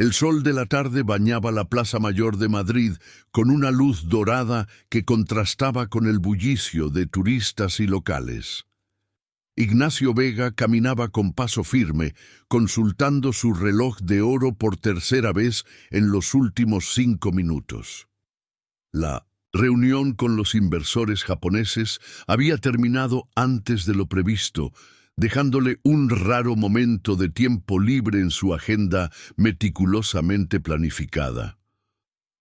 El sol de la tarde bañaba la Plaza Mayor de Madrid con una luz dorada que contrastaba con el bullicio de turistas y locales. Ignacio Vega caminaba con paso firme, consultando su reloj de oro por tercera vez en los últimos 5 minutos. La reunión con los inversores japoneses había terminado antes de lo previsto, dejándole un raro momento de tiempo libre en su agenda meticulosamente planificada.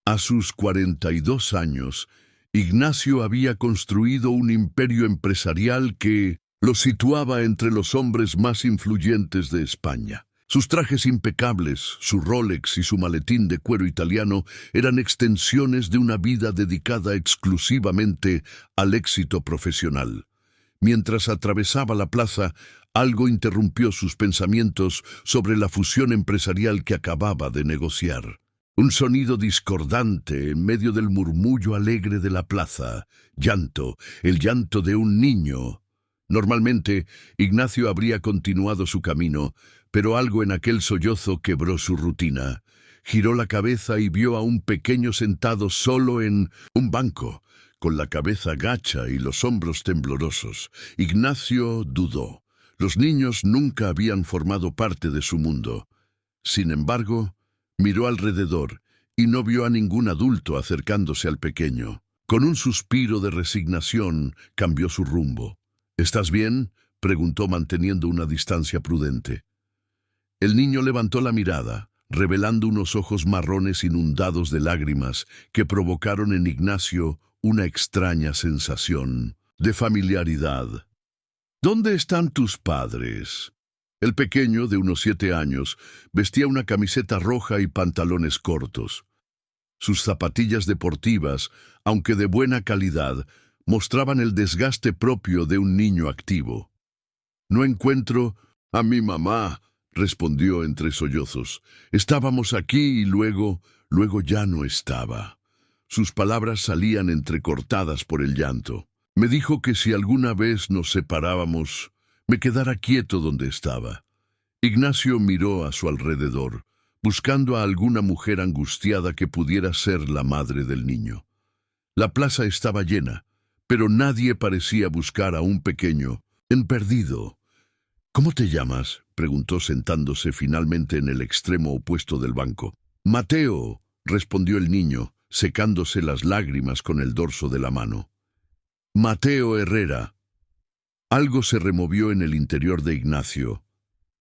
A sus 42 años, Ignacio había construido un imperio empresarial que lo situaba entre los hombres más influyentes de España. Sus trajes impecables, su Rolex y su maletín de cuero italiano eran extensiones de una vida dedicada exclusivamente al éxito profesional. Mientras atravesaba la plaza, algo interrumpió sus pensamientos sobre la fusión empresarial que acababa de negociar. Un sonido discordante en medio del murmullo alegre de la plaza. Llanto, el llanto de un niño. Normalmente, Ignacio habría continuado su camino, pero algo en aquel sollozo quebró su rutina. Giró la cabeza y vio a un pequeño sentado solo en un banco, con la cabeza gacha y los hombros temblorosos. Ignacio dudó. Los niños nunca habían formado parte de su mundo. Sin embargo, miró alrededor y no vio a ningún adulto acercándose al pequeño. Con un suspiro de resignación, cambió su rumbo. «¿Estás bien?», preguntó manteniendo una distancia prudente. El niño levantó la mirada, revelando unos ojos marrones inundados de lágrimas que provocaron en Ignacio una extraña sensación de familiaridad. «¿Dónde están tus padres?». El pequeño, de unos 7 años, vestía una camiseta roja y pantalones cortos. Sus zapatillas deportivas, aunque de buena calidad, mostraban el desgaste propio de un niño activo. «No encuentro a mi mamá», respondió entre sollozos. «Estábamos aquí y luego ya no estaba». Sus palabras salían entrecortadas por el llanto. «Me dijo que si alguna vez nos separábamos, me quedara quieto donde estaba». Ignacio miró a su alrededor, buscando a alguna mujer angustiada que pudiera ser la madre del niño. La plaza estaba llena, pero nadie parecía buscar a un pequeño perdido. «¿Cómo te llamas?», preguntó sentándose finalmente en el extremo opuesto del banco. «Mateo», respondió el niño, secándose las lágrimas con el dorso de la mano. «Mateo Herrera». Algo se removió en el interior de Ignacio.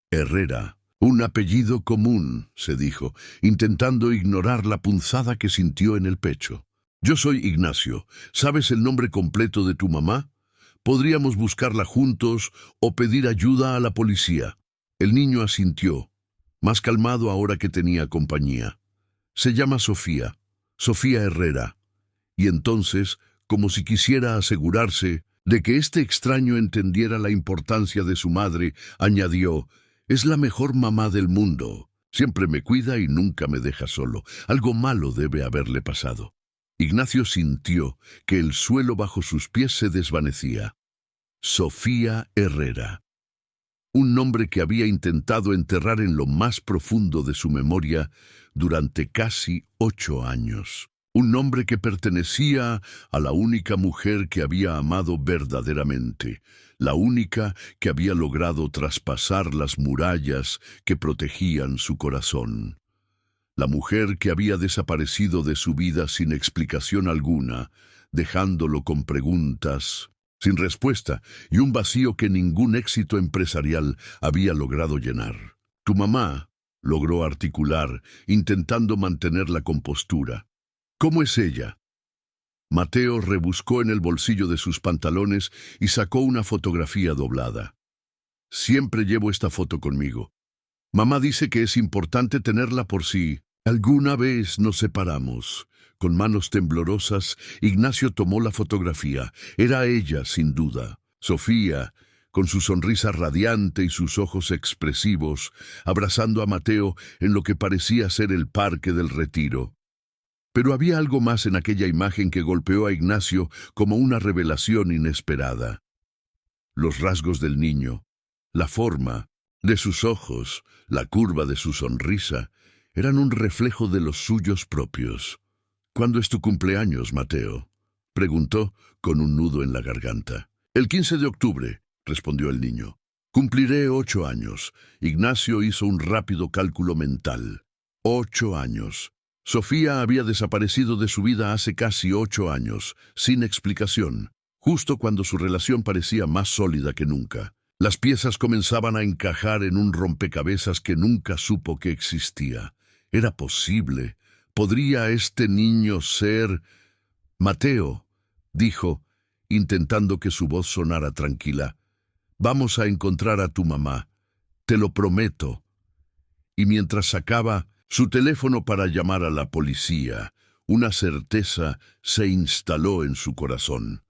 «Herrera, un apellido común», se dijo, intentando ignorar la punzada que sintió en el pecho. «Yo soy Ignacio. ¿Sabes el nombre completo de tu mamá? Podríamos buscarla juntos o pedir ayuda a la policía». El niño asintió, más calmado ahora que tenía compañía. «Se llama Sofía Herrera». Y entonces, como si quisiera asegurarse de que este extraño entendiera la importancia de su madre, añadió: «Es la mejor mamá del mundo. Siempre me cuida y nunca me deja solo. Algo malo debe haberle pasado». Ignacio sintió que el suelo bajo sus pies se desvanecía. Sofía Herrera. Un nombre que había intentado enterrar en lo más profundo de su memoria durante casi 8 años. Un nombre que pertenecía a la única mujer que había amado verdaderamente, la única que había logrado traspasar las murallas que protegían su corazón. La mujer que había desaparecido de su vida sin explicación alguna, dejándolo con preguntas sin respuesta y un vacío que ningún éxito empresarial había logrado llenar. «Tu mamá», logró articular, intentando mantener la compostura. «¿Cómo es ella?». Mateo rebuscó en el bolsillo de sus pantalones y sacó una fotografía doblada. «Siempre llevo esta foto conmigo. Mamá dice que es importante tenerla por si alguna vez nos separamos». Con manos temblorosas, Ignacio tomó la fotografía. Era ella, sin duda. Sofía, con su sonrisa radiante y sus ojos expresivos, abrazando a Mateo en lo que parecía ser el Parque del Retiro. Pero había algo más en aquella imagen que golpeó a Ignacio como una revelación inesperada. Los rasgos del niño, la forma de sus ojos, la curva de su sonrisa, eran un reflejo de los suyos propios. «¿Cuándo es tu cumpleaños, Mateo?», preguntó con un nudo en la garganta. «El 15 de octubre», respondió el niño. «Cumpliré 8 años». Ignacio hizo un rápido cálculo mental. 8 años. Sofía había desaparecido de su vida hace casi 8 años, sin explicación, justo cuando su relación parecía más sólida que nunca. Las piezas comenzaban a encajar en un rompecabezas que nunca supo que existía. Era posible. ¿Podría este niño ser...? «Mateo», dijo, intentando que su voz sonara tranquila, «vamos a encontrar a tu mamá. Te lo prometo». Y mientras sacaba su teléfono para llamar a la policía, una certeza se instaló en su corazón.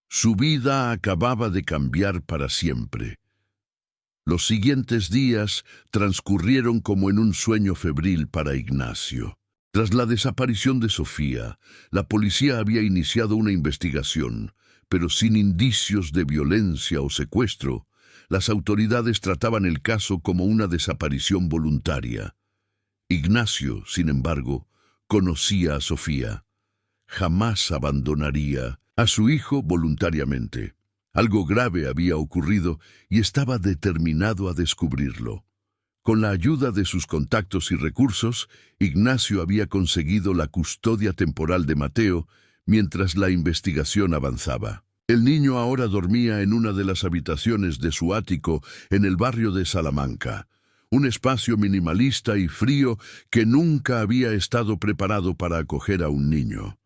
Su vida acababa de cambiar para siempre. Los siguientes días transcurrieron como en un sueño febril para Ignacio. Tras la desaparición de Sofía, la policía había iniciado una investigación, pero sin indicios de violencia o secuestro. Las autoridades trataban el caso como una desaparición voluntaria. Ignacio, sin embargo, conocía a Sofía. Jamás abandonaría a su hijo voluntariamente. Algo grave había ocurrido y estaba determinado a descubrirlo. Con la ayuda de sus contactos y recursos, Ignacio había conseguido la custodia temporal de Mateo mientras la investigación avanzaba. El niño ahora dormía en una de las habitaciones de su ático en el barrio de Salamanca, un espacio minimalista y frío que nunca había estado preparado para acoger a un niño.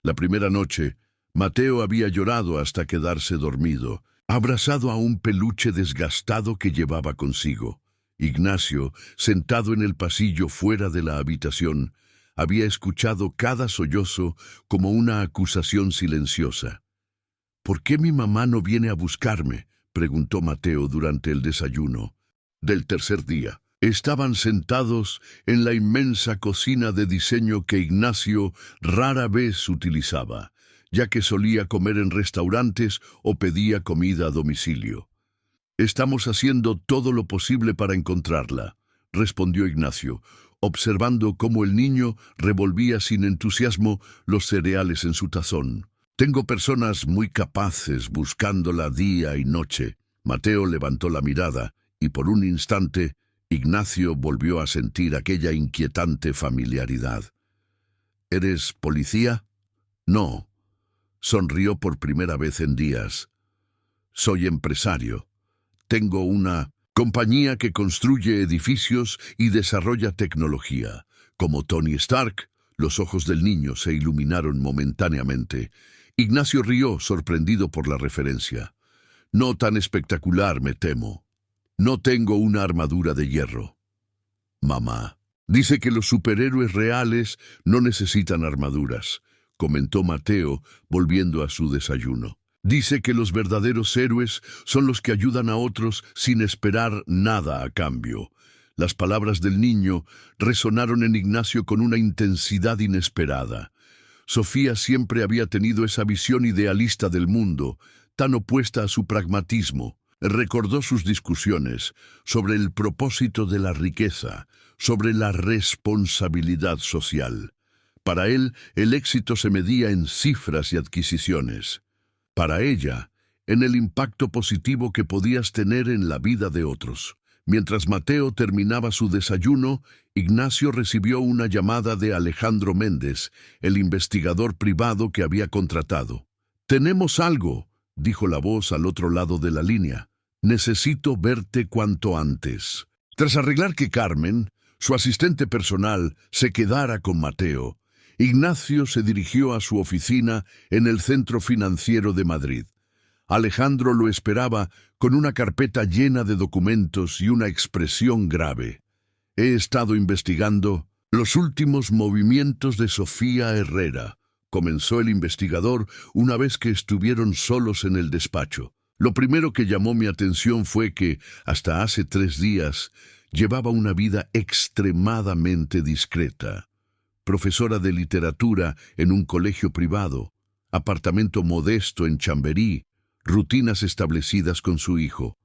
La primera noche, Mateo había llorado hasta quedarse dormido, abrazado a un peluche desgastado que llevaba consigo. Ignacio, sentado en el pasillo fuera de la habitación, había escuchado cada sollozo como una acusación silenciosa. «¿Por qué mi mamá no viene a buscarme?», preguntó Mateo durante el desayuno del tercer día. Estaban sentados en la inmensa cocina de diseño que Ignacio rara vez utilizaba, ya que solía comer en restaurantes o pedía comida a domicilio. «Estamos haciendo todo lo posible para encontrarla», respondió Ignacio, observando cómo el niño revolvía sin entusiasmo los cereales en su tazón. «Tengo personas muy capaces buscándola día y noche». Mateo levantó la mirada y por un instante Ignacio volvió a sentir aquella inquietante familiaridad. «¿Eres policía?» «No», sonrió por primera vez en días. «Soy empresario. Tengo una compañía que construye edificios y desarrolla tecnología. Como Tony Stark». Los ojos del niño se iluminaron momentáneamente. Ignacio rió, sorprendido por la referencia. «No tan espectacular, me temo. No tengo una armadura de hierro». «Mamá dice que los superhéroes reales no necesitan armaduras», comentó Mateo, volviendo a su desayuno. «Dice que los verdaderos héroes son los que ayudan a otros sin esperar nada a cambio». Las palabras del niño resonaron en Ignacio con una intensidad inesperada. Sofía siempre había tenido esa visión idealista del mundo, tan opuesta a su pragmatismo. Recordó sus discusiones sobre el propósito de la riqueza, sobre la responsabilidad social. Para él, el éxito se medía en cifras y adquisiciones. Para ella, en el impacto positivo que podías tener en la vida de otros. Mientras Mateo terminaba su desayuno, Ignacio recibió una llamada de Alejandro Méndez, el investigador privado que había contratado. «Tenemos algo», dijo la voz al otro lado de la línea. «Necesito verte cuanto antes». Tras arreglar que Carmen, su asistente personal, se quedara con Mateo, Ignacio se dirigió a su oficina en el Centro Financiero de Madrid. Alejandro lo esperaba con una carpeta llena de documentos y una expresión grave. «He estado investigando los últimos movimientos de Sofía Herrera», comenzó el investigador una vez que estuvieron solos en el despacho. «Lo primero que llamó mi atención fue que, hasta hace 3 días, llevaba una vida extremadamente discreta. Profesora de literatura en un colegio privado, apartamento modesto en Chamberí, rutinas establecidas con su hijo.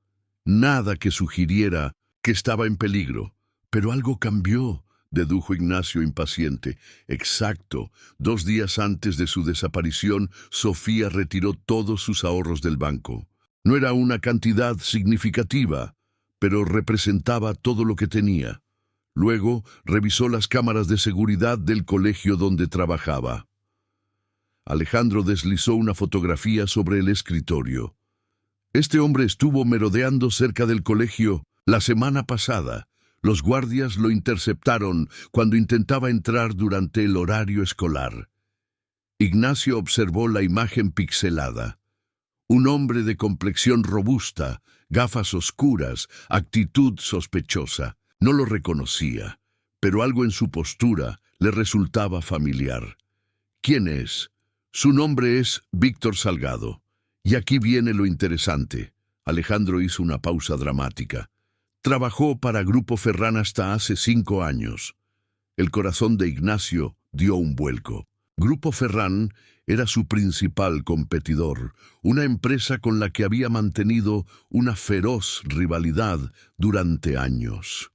Nada que sugiriera que estaba en peligro. Pero algo cambió dedujo Ignacio impaciente. Exacto. 2 días antes de su desaparición, Sofía retiró todos sus ahorros del banco. No era una cantidad significativa, pero representaba todo lo que tenía. Luego revisó las cámaras de seguridad del colegio donde trabajaba. Alejandro deslizó una fotografía sobre el escritorio. Este hombre estuvo merodeando cerca del colegio la semana pasada. Los guardias lo interceptaron cuando intentaba entrar durante el horario escolar. Ignacio observó la imagen pixelada. Un hombre de complexión robusta, gafas oscuras, actitud sospechosa. No lo reconocía, pero algo en su postura le resultaba familiar. ¿Quién es? Su nombre es Víctor Salgado. Y aquí viene lo interesante. Alejandro hizo una pausa dramática. Trabajó para Grupo Ferran hasta hace 5 años. El corazón de Ignacio dio un vuelco. Grupo Ferran era su principal competidor, una empresa con la que había mantenido una feroz rivalidad durante años.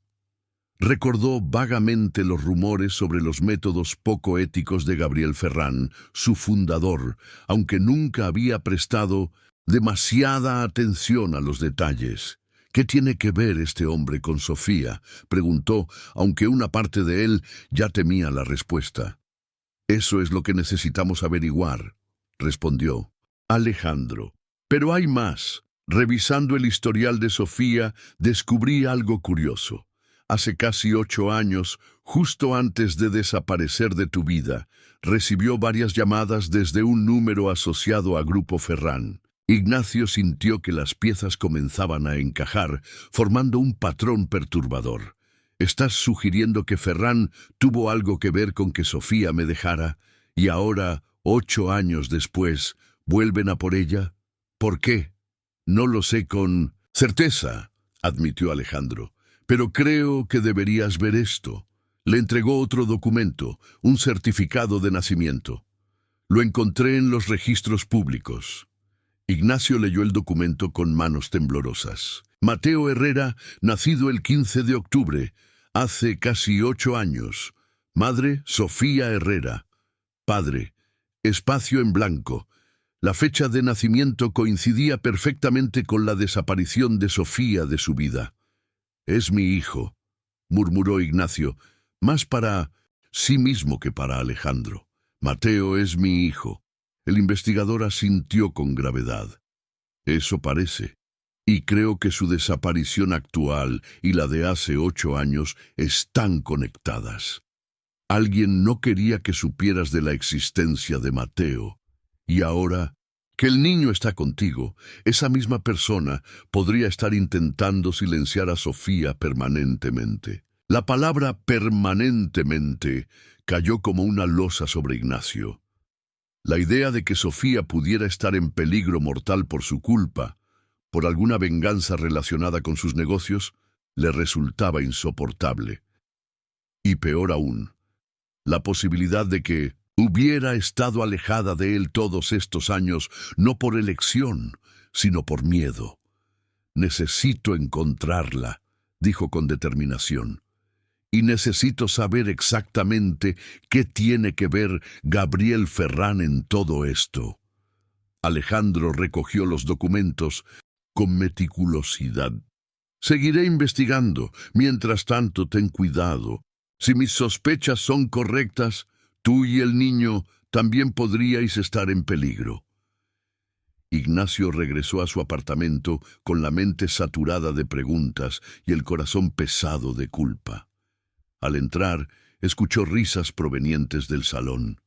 Recordó vagamente los rumores sobre los métodos poco éticos de Gabriel Ferran, su fundador, aunque nunca había prestado demasiada atención a los detalles. ¿Qué tiene que ver este hombre con Sofía?, preguntó, aunque una parte de él ya temía la respuesta. Eso es lo que necesitamos averiguar, respondió Alejandro. Pero hay más. Revisando el historial de Sofía, descubrí algo curioso. Hace casi 8 años, justo antes de desaparecer de tu vida, recibió varias llamadas desde un número asociado a Grupo Ferran. Ignacio sintió que las piezas comenzaban a encajar, formando un patrón perturbador. ¿Estás sugiriendo que Ferran tuvo algo que ver con que Sofía me dejara, y ahora, 8 años después, vuelven a por ella? ¿Por qué? No lo sé con certeza, admitió Alejandro. Pero creo que deberías ver esto. Le entregó otro documento, un certificado de nacimiento. Lo encontré en los registros públicos. Ignacio leyó el documento con manos temblorosas. Mateo Herrera, nacido el 15 de octubre, hace casi 8 años. Madre, Sofía Herrera. Padre, espacio en blanco. La fecha de nacimiento coincidía perfectamente con la desaparición de Sofía de su vida. «Es mi hijo», murmuró Ignacio, más para sí mismo que para Alejandro. «Mateo es mi hijo». El investigador asintió con gravedad. «Eso parece. Y creo que su desaparición actual y la de hace 8 años están conectadas. Alguien no quería que supieras de la existencia de Mateo. Y ahora que el niño está contigo, esa misma persona podría estar intentando silenciar a Sofía permanentemente». La palabra permanentemente cayó como una losa sobre Ignacio. La idea de que Sofía pudiera estar en peligro mortal por su culpa, por alguna venganza relacionada con sus negocios, le resultaba insoportable. Y peor aún, la posibilidad de que hubiera estado alejada de él todos estos años, no por elección, sino por miedo. «Necesito encontrarla», dijo con determinación. «Y necesito saber exactamente qué tiene que ver Gabriel Ferran en todo esto». Alejandro recogió los documentos con meticulosidad. «Seguiré investigando. Mientras tanto, ten cuidado. Si mis sospechas son correctas, tú y el niño también podríais estar en peligro». Ignacio regresó a su apartamento con la mente saturada de preguntas y el corazón pesado de culpa. Al entrar, escuchó risas provenientes del salón.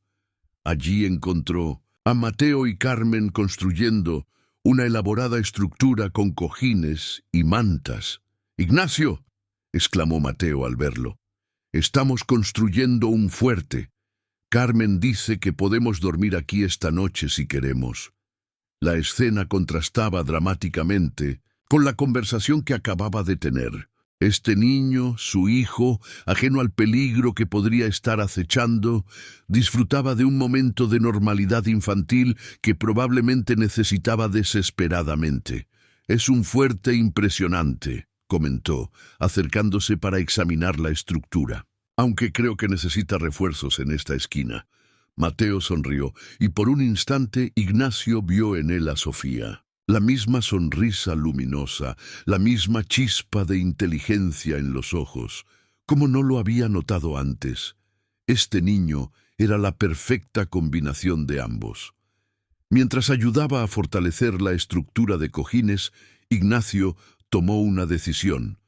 Allí encontró a Mateo y Carmen construyendo una elaborada estructura con cojines y mantas. «¡Ignacio!», exclamó Mateo al verlo. «Estamos construyendo un fuerte. Carmen dice que podemos dormir aquí esta noche si queremos». La escena contrastaba dramáticamente con la conversación que acababa de tener. Este niño, su hijo, ajeno al peligro que podría estar acechando, disfrutaba de un momento de normalidad infantil que probablemente necesitaba desesperadamente. «Es un fuerte impresionante», comentó, acercándose para examinar la estructura. aunque creo que necesita refuerzos en esta esquina. Mateo sonrió, y por un instante Ignacio vio en él a Sofía. La misma sonrisa luminosa, la misma chispa de inteligencia en los ojos, como no lo había notado antes. Este niño era la perfecta combinación de ambos. Mientras ayudaba a fortalecer la estructura de cojines, Ignacio tomó una decisión.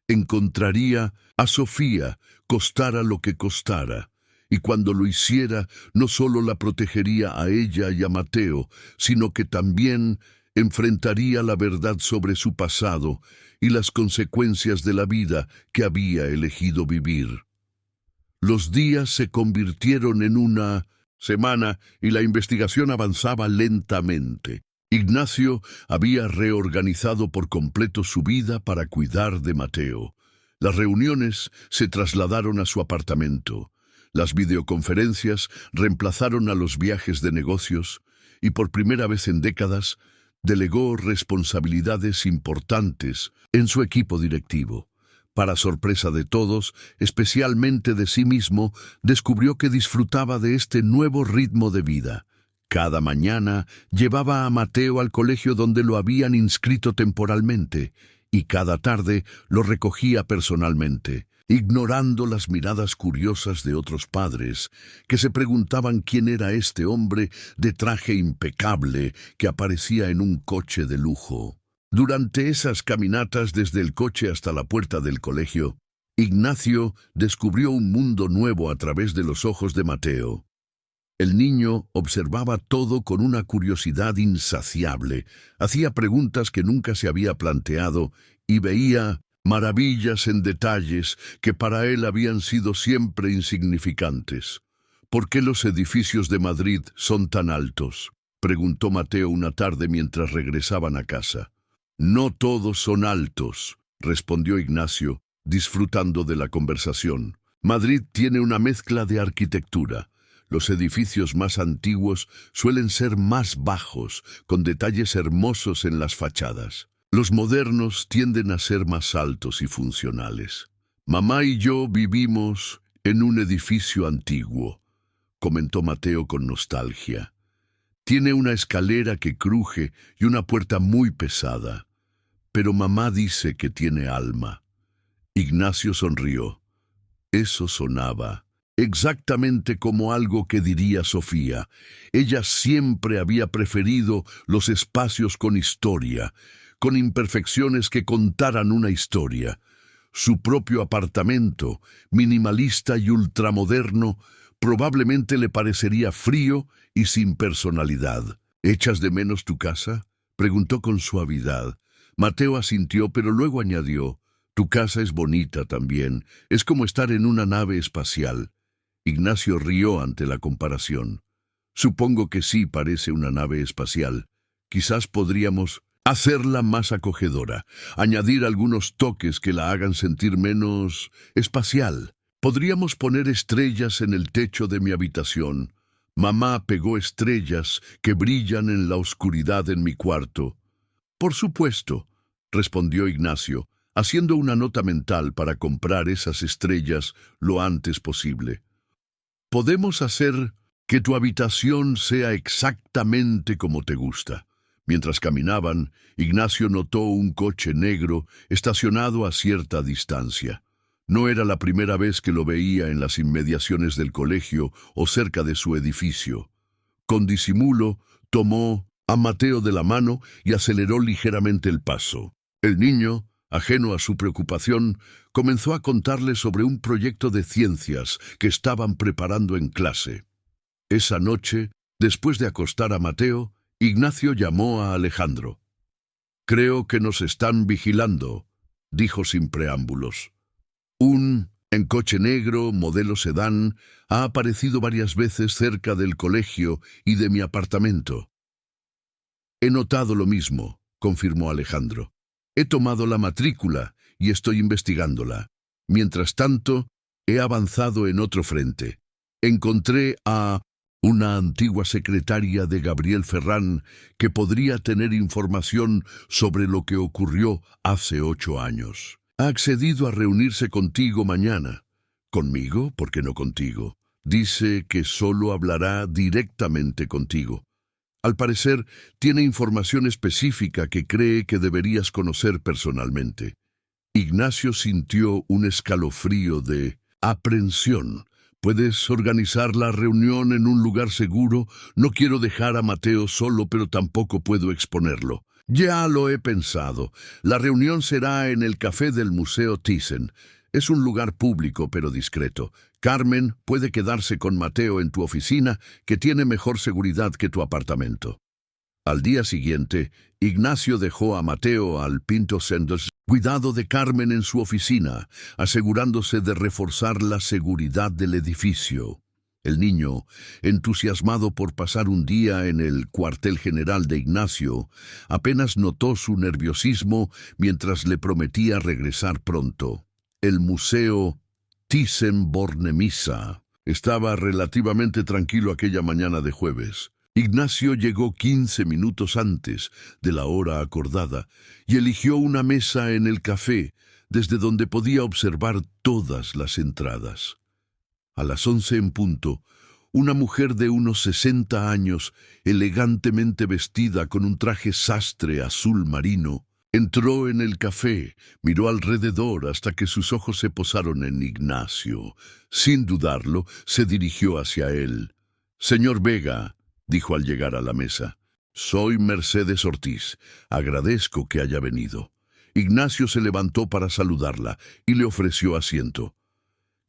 Encontraría a Sofía, costara lo que costara, y cuando lo hiciera, no solo la protegería a ella y a Mateo, sino que también enfrentaría la verdad sobre su pasado y las consecuencias de la vida que había elegido vivir. Los días se convirtieron en una semana y la investigación avanzaba lentamente. Ignacio había reorganizado por completo su vida para cuidar de Mateo. Las reuniones se trasladaron a su apartamento. Las videoconferencias reemplazaron a los viajes de negocios y por primera vez en décadas delegó responsabilidades importantes en su equipo directivo. Para sorpresa de todos, especialmente de sí mismo, descubrió que disfrutaba de este nuevo ritmo de vida. Cada mañana llevaba a Mateo al colegio donde lo habían inscrito temporalmente, y cada tarde lo recogía personalmente, ignorando las miradas curiosas de otros padres que se preguntaban quién era este hombre de traje impecable que aparecía en un coche de lujo. Durante esas caminatas desde el coche hasta la puerta del colegio, Ignacio descubrió un mundo nuevo a través de los ojos de Mateo. El niño observaba todo con una curiosidad insaciable, hacía preguntas que nunca se había planteado y veía maravillas en detalles que para él habían sido siempre insignificantes. ¿Por qué los edificios de Madrid son tan altos?, preguntó Mateo una tarde mientras regresaban a casa. No todos son altos, respondió Ignacio, disfrutando de la conversación. Madrid tiene una mezcla de arquitectura. Los edificios más antiguos suelen ser más bajos, con detalles hermosos en las fachadas. Los modernos tienden a ser más altos y funcionales. Mamá y yo vivimos en un edificio antiguo, comentó Mateo con nostalgia. Tiene una escalera que cruje y una puerta muy pesada. Pero mamá dice que tiene alma. Ignacio sonrió. Eso sonaba exactamente como algo que diría Sofía. Ella siempre había preferido los espacios con historia, con imperfecciones que contaran una historia. Su propio apartamento, minimalista y ultramoderno, probablemente le parecería frío y sin personalidad. ¿Echas de menos tu casa?, preguntó con suavidad. Mateo asintió, pero luego añadió, tu casa es bonita también, es como estar en una nave espacial. Ignacio rió ante la comparación. Supongo que sí parece una nave espacial. Quizás podríamos hacerla más acogedora, añadir algunos toques que la hagan sentir menos espacial. Podríamos poner estrellas en el techo de mi habitación. Mamá pegó estrellas que brillan en la oscuridad en mi cuarto. Por supuesto, respondió Ignacio, haciendo una nota mental para comprar esas estrellas lo antes posible. Podemos hacer que tu habitación sea exactamente como te gusta. Mientras caminaban, Ignacio notó un coche negro estacionado a cierta distancia. No era la primera vez que lo veía en las inmediaciones del colegio o cerca de su edificio. Con disimulo, tomó a Mateo de la mano y aceleró ligeramente el paso. El niño, ajeno a su preocupación, comenzó a contarle sobre un proyecto de ciencias que estaban preparando en clase. Esa noche, después de acostar a Mateo, Ignacio llamó a Alejandro. «Creo que nos están vigilando», dijo sin preámbulos. En coche negro, modelo sedán, ha aparecido varias veces cerca del colegio y de mi apartamento. He notado lo mismo, confirmó Alejandro. He tomado la matrícula y estoy investigándola. Mientras tanto, he avanzado en otro frente. Encontré a una antigua secretaria de Gabriel Ferrán que podría tener información sobre lo que ocurrió hace 8 años. Ha accedido a reunirse contigo mañana. ¿Conmigo? ¿Por qué no contigo? Dice que solo hablará directamente contigo. Al parecer, tiene información específica que cree que deberías conocer personalmente. Ignacio sintió un escalofrío de aprensión. ¿Puedes organizar la reunión en un lugar seguro? No quiero dejar a Mateo solo, pero tampoco puedo exponerlo. Ya lo he pensado. La reunión será en el café del Museo Thyssen. Es un lugar público, pero discreto. Carmen puede quedarse con Mateo en tu oficina, que tiene mejor seguridad que tu apartamento. Al día siguiente, Ignacio dejó a Mateo al Pinto Senders cuidado de Carmen en su oficina, asegurándose de reforzar la seguridad del edificio. El niño, entusiasmado por pasar un día en el cuartel general de Ignacio, apenas notó su nerviosismo mientras le prometía regresar pronto. El Museo Thyssen-Bornemisza estaba relativamente tranquilo aquella mañana de jueves. Ignacio llegó 15 minutos antes de la hora acordada y eligió una mesa en el café, desde donde podía observar todas las entradas. A las 11 en punto, una mujer de unos 60 años, elegantemente vestida con un traje sastre azul marino, entró en el café, miró alrededor hasta que sus ojos se posaron en Ignacio. Sin dudarlo, se dirigió hacia él. «Señor Vega», dijo al llegar a la mesa. «Soy Mercedes Ortiz. Agradezco que haya venido». Ignacio se levantó para saludarla y le ofreció asiento.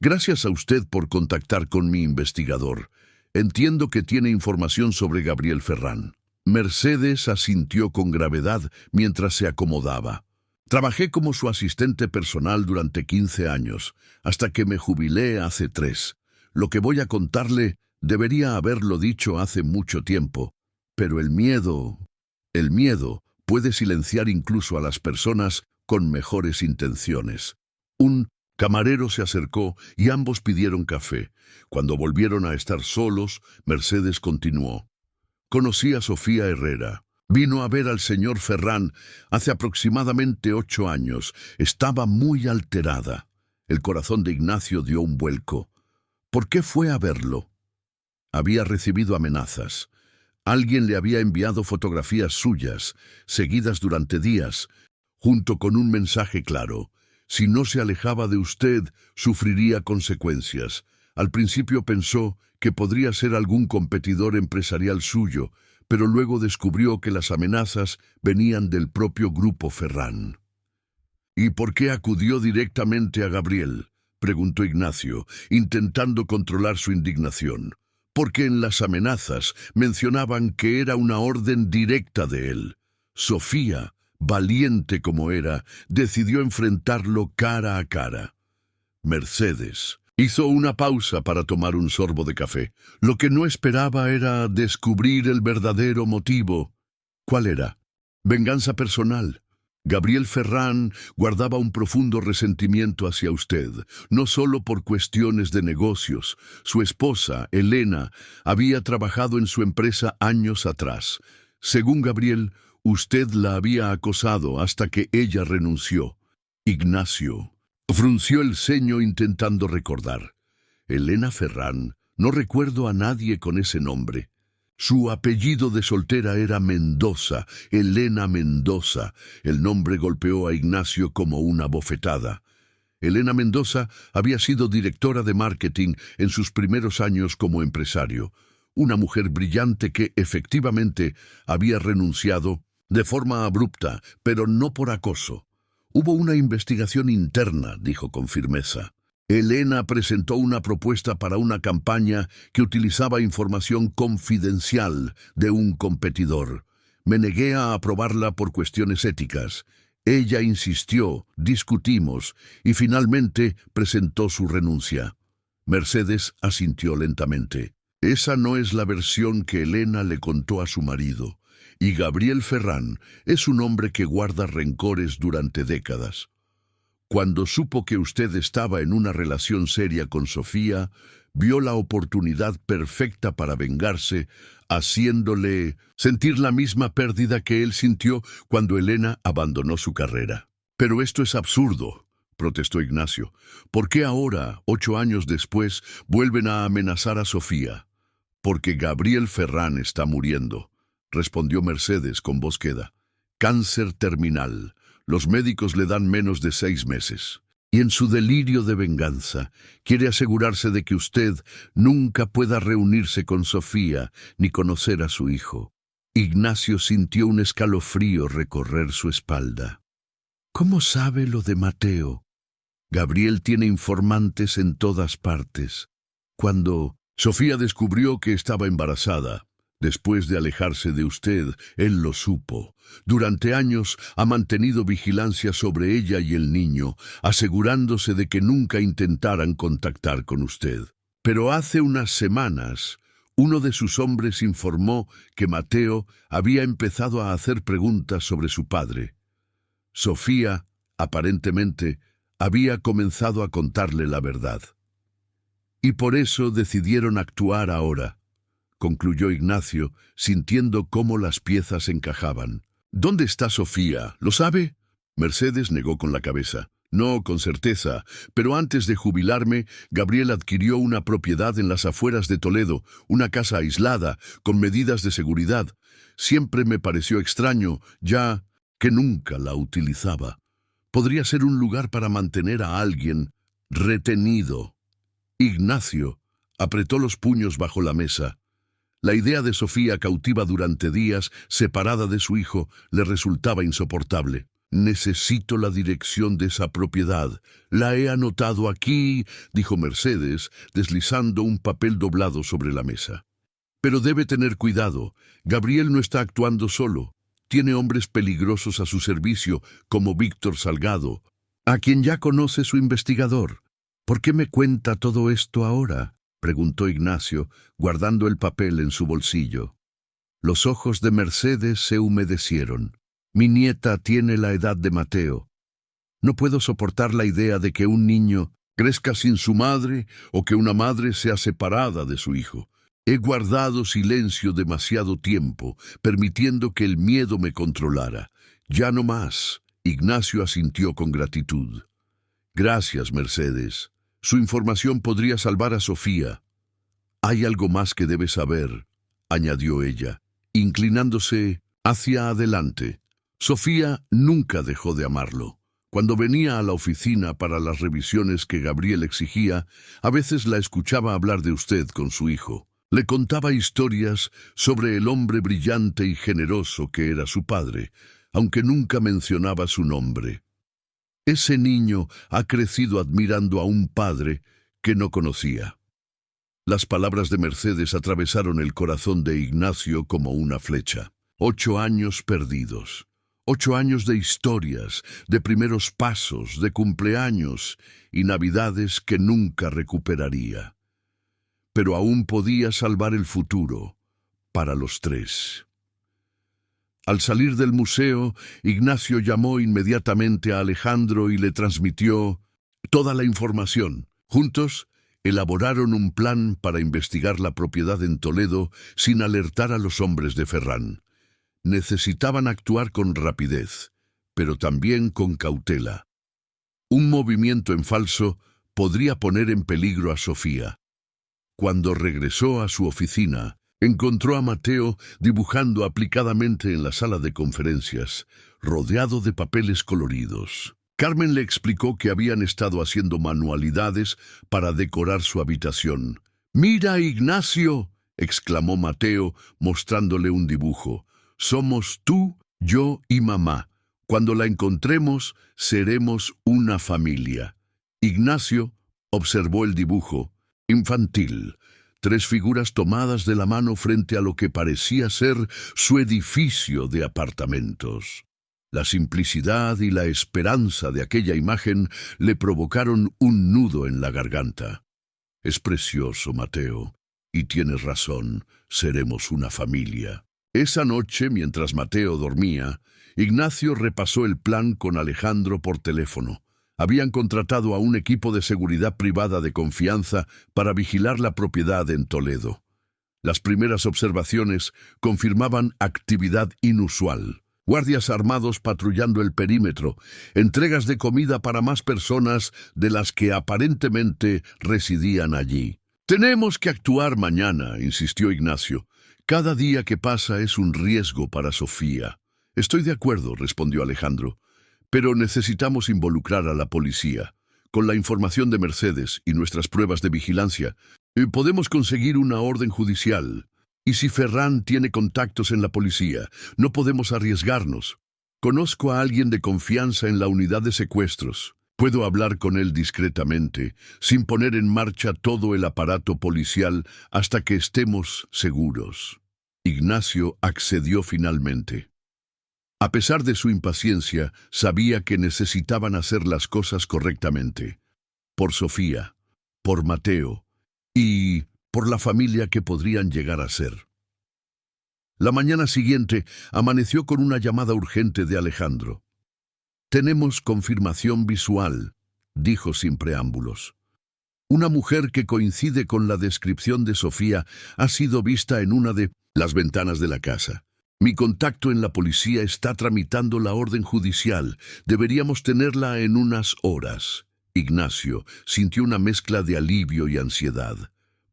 «Gracias a usted por contactar con mi investigador. Entiendo que tiene información sobre Gabriel Ferrán». Mercedes asintió con gravedad mientras se acomodaba. «Trabajé como su asistente personal durante 15 años, hasta que me jubilé hace 3. Lo que voy a contarle debería haberlo dicho hace mucho tiempo, pero el miedo puede silenciar incluso a las personas con mejores intenciones». Un camarero se acercó y ambos pidieron café. Cuando volvieron a estar solos, Mercedes continuó. «Conocí a Sofía Herrera. Vino a ver al señor Ferrán hace aproximadamente 8 años. Estaba muy alterada». El corazón de Ignacio dio un vuelco. «¿Por qué fue a verlo?» Había recibido amenazas. Alguien le había enviado fotografías suyas, seguidas durante días, junto con un mensaje claro. Si no se alejaba de usted, sufriría consecuencias. Al principio pensó que podría ser algún competidor empresarial suyo, pero luego descubrió que las amenazas venían del propio grupo Ferrán. «¿Y por qué acudió directamente a Gabriel?», preguntó Ignacio, intentando controlar su indignación. «Porque en las amenazas mencionaban que era una orden directa de él. Sofía, valiente como era, decidió enfrentarlo cara a cara». Mercedes hizo una pausa para tomar un sorbo de café. Lo que no esperaba era descubrir el verdadero motivo. ¿Cuál era? Venganza personal. Gabriel Ferrán guardaba un profundo resentimiento hacia usted, no solo por cuestiones de negocios. Su esposa, Elena, había trabajado en su empresa años atrás. Según Gabriel, usted la había acosado hasta que ella renunció. Ignacio frunció el ceño intentando recordar. Elena Ferrán, no recuerdo a nadie con ese nombre. Su apellido de soltera era Mendoza, Elena Mendoza. El nombre golpeó a Ignacio como una bofetada. Elena Mendoza había sido directora de marketing en sus primeros años como empresario. Una mujer brillante que, efectivamente, había renunciado de forma abrupta, pero no por acoso. «Hubo una investigación interna», dijo con firmeza. «Elena presentó una propuesta para una campaña que utilizaba información confidencial de un competidor. Me negué a aprobarla por cuestiones éticas. Ella insistió, discutimos y finalmente presentó su renuncia». Mercedes asintió lentamente. «Esa no es la versión que Elena le contó a su marido. Y Gabriel Ferrán es un hombre que guarda rencores durante décadas. Cuando supo que usted estaba en una relación seria con Sofía, vio la oportunidad perfecta para vengarse, haciéndole sentir la misma pérdida que él sintió cuando Elena abandonó su carrera. Pero esto es absurdo. protestó Ignacio. ¿Por qué ahora, 8 años después, vuelven a amenazar a Sofía? Porque Gabriel Ferrán está muriendo, respondió Mercedes con voz queda. Cáncer terminal. Los médicos le dan menos de 6 meses. Y en su delirio de venganza, quiere asegurarse de que usted nunca pueda reunirse con Sofía ni conocer a su hijo. Ignacio sintió un escalofrío recorrer su espalda. ¿Cómo sabe lo de Mateo? Gabriel tiene informantes en todas partes. Cuando Sofía descubrió que estaba embarazada, después de alejarse de usted, él lo supo. Durante años ha mantenido vigilancia sobre ella y el niño, asegurándose de que nunca intentaran contactar con usted. Pero hace unas semanas, uno de sus hombres informó que Mateo había empezado a hacer preguntas sobre su padre. Sofía, aparentemente, había comenzado a contarle la verdad. Y por eso decidieron actuar ahora, concluyó Ignacio, sintiendo cómo las piezas encajaban. ¿Dónde está Sofía? ¿Lo sabe? Mercedes negó con la cabeza. No, con certeza, pero antes de jubilarme, Gabriel adquirió una propiedad en las afueras de Toledo, una casa aislada, con medidas de seguridad. Siempre me pareció extraño, ya que nunca la utilizaba. Podría ser un lugar para mantener a alguien retenido. Ignacio apretó los puños bajo la mesa. La idea de Sofía cautiva durante días, separada de su hijo, le resultaba insoportable. Necesito la dirección de esa propiedad. La he anotado aquí, dijo Mercedes, deslizando un papel doblado sobre la mesa. Pero debe tener cuidado. Gabriel no está actuando solo. Tiene hombres peligrosos a su servicio, como Víctor Salgado, a quien ya conoce su investigador. ¿Por qué me cuenta todo esto ahora?, preguntó Ignacio, guardando el papel en su bolsillo. Los ojos de Mercedes se humedecieron. Mi nieta tiene la edad de Mateo. No puedo soportar la idea de que un niño crezca sin su madre o que una madre sea separada de su hijo. He guardado silencio demasiado tiempo, permitiendo que el miedo me controlara. Ya no más. Ignacio asintió con gratitud. Gracias, Mercedes. Su información podría salvar a Sofía. Hay algo más que debe saber, añadió ella, inclinándose hacia adelante. Sofía nunca dejó de amarlo. Cuando venía a la oficina para las revisiones que Gabriel exigía, a veces la escuchaba hablar de usted con su hijo. Le contaba historias sobre el hombre brillante y generoso que era su padre, aunque nunca mencionaba su nombre. Ese niño ha crecido admirando a un padre que no conocía. Las palabras de Mercedes atravesaron el corazón de Ignacio como una flecha. 8 años perdidos. 8 años de historias, de primeros pasos, de cumpleaños y navidades que nunca recuperaría. Pero aún podía salvar el futuro para los 3. Al salir del museo, Ignacio llamó inmediatamente a Alejandro y le transmitió toda la información. Juntos, elaboraron un plan para investigar la propiedad en Toledo sin alertar a los hombres de Ferrán. Necesitaban actuar con rapidez, pero también con cautela. Un movimiento en falso podría poner en peligro a Sofía. Cuando regresó a su oficina, encontró a Mateo dibujando aplicadamente en la sala de conferencias, rodeado de papeles coloridos. Carmen le explicó que habían estado haciendo manualidades para decorar su habitación. «¡Mira, Ignacio!», exclamó Mateo, mostrándole un dibujo. «Somos tú, yo y mamá. Cuando la encontremos, seremos una familia». Ignacio observó el dibujo, infantil. 3 figuras tomadas de la mano frente a lo que parecía ser su edificio de apartamentos. La simplicidad y la esperanza de aquella imagen le provocaron un nudo en la garganta. «Es precioso, Mateo, y tienes razón, seremos una familia». Esa noche, mientras Mateo dormía, Ignacio repasó el plan con Alejandro por teléfono. Habían contratado a un equipo de seguridad privada de confianza para vigilar la propiedad en Toledo. Las primeras observaciones confirmaban actividad inusual. guardias armados patrullando el perímetro, entregas de comida para más personas de las que aparentemente residían allí. «Tenemos que actuar mañana», insistió Ignacio. «Cada día que pasa es un riesgo para Sofía». «Estoy de acuerdo», respondió Alejandro, «pero necesitamos involucrar a la policía. Con la información de Mercedes y nuestras pruebas de vigilancia, podemos conseguir una orden judicial. Y si Ferran tiene contactos en la policía, no podemos arriesgarnos. Conozco a alguien de confianza en la unidad de secuestros. Puedo hablar con él discretamente, sin poner en marcha todo el aparato policial hasta que estemos seguros». Ignacio accedió finalmente. A pesar de su impaciencia, sabía que necesitaban hacer las cosas correctamente. Por Sofía, por Mateo y por la familia que podrían llegar a ser. La mañana siguiente amaneció con una llamada urgente de Alejandro. «Tenemos confirmación visual», dijo sin preámbulos. «Una mujer que coincide con la descripción de Sofía ha sido vista en una de las ventanas de la casa. Mi contacto en la policía está tramitando la orden judicial. Deberíamos tenerla en unas horas». Ignacio sintió una mezcla de alivio y ansiedad.